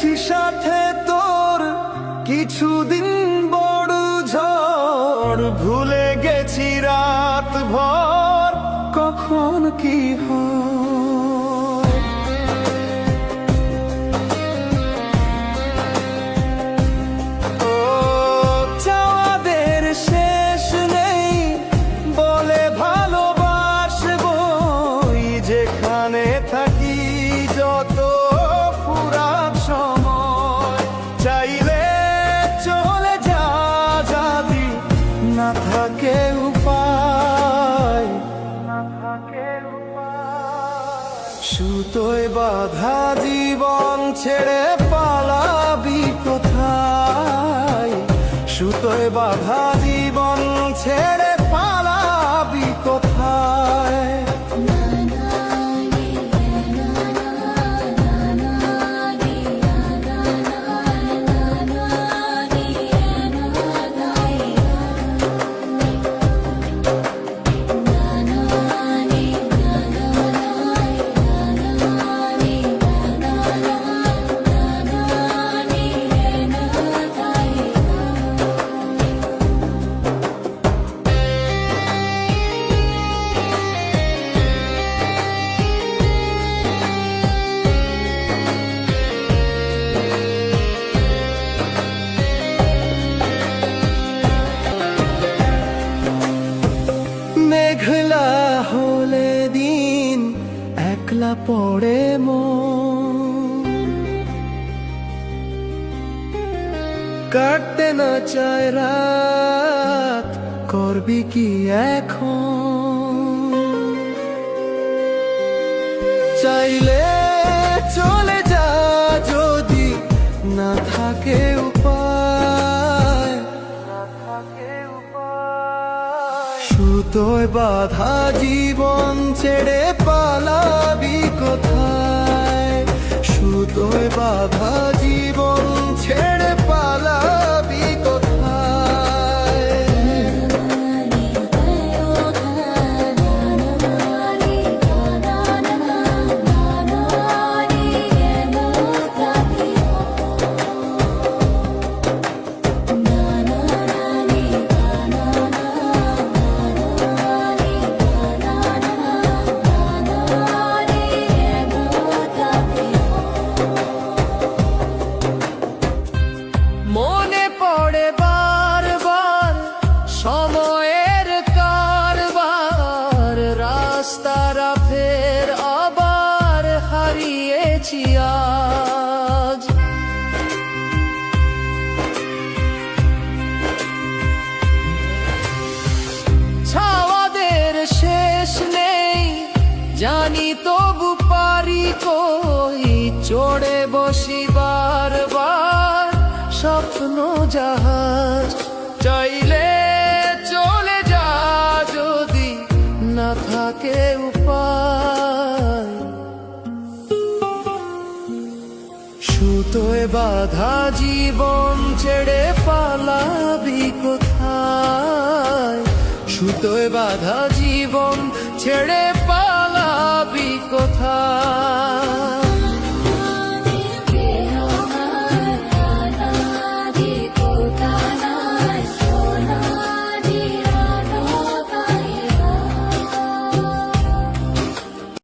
গেছি সাথে তোর কিছুদিন বড় ঝড়, ভুলে গেছি রাত ভর কখন কি হয়। ও চাওয়াদের শেষ নেই বলে ভালোবাসবো, যেখানে থাকি যত পুরাত সময়, চাইলে চলে যা যদি না থাকে উপায়। সুতোয় বাঁধা জীবন ছেড়ে পালাবি কোথায়, সুতোয় বাঁধা জীবন ছেড়ে পালাবি কোথায়। মেঘলা হলে দিন একলা পড়ে মন, কাটতে না চায় রাত করবি কি এখন। চাইলে চলে যা যদি না থাকে উপায়। সুতোয় বাঁধা জীবন ছেড়ে পালাবি কোথায়, সুতোয় বাঁধা জীবন ছেড়ে পালাবি কোথায়। মনে পড়ে বারবার সময়ের কারবার, রাস্তারা ফের আবার হারিয়েছি আজ। ছাওয়াদের শেষ নেই জানি, তবু পারি কই চড়ে বসি বারবার স্বপ্ন জাহাজ। চাইলে চলে যা যদি না থাকে উপায়। সুতোয় বাঁধা জীবন ছেড়ে পালাবি কোথায়, সুতোয় বাঁধা জীবন ছেড়ে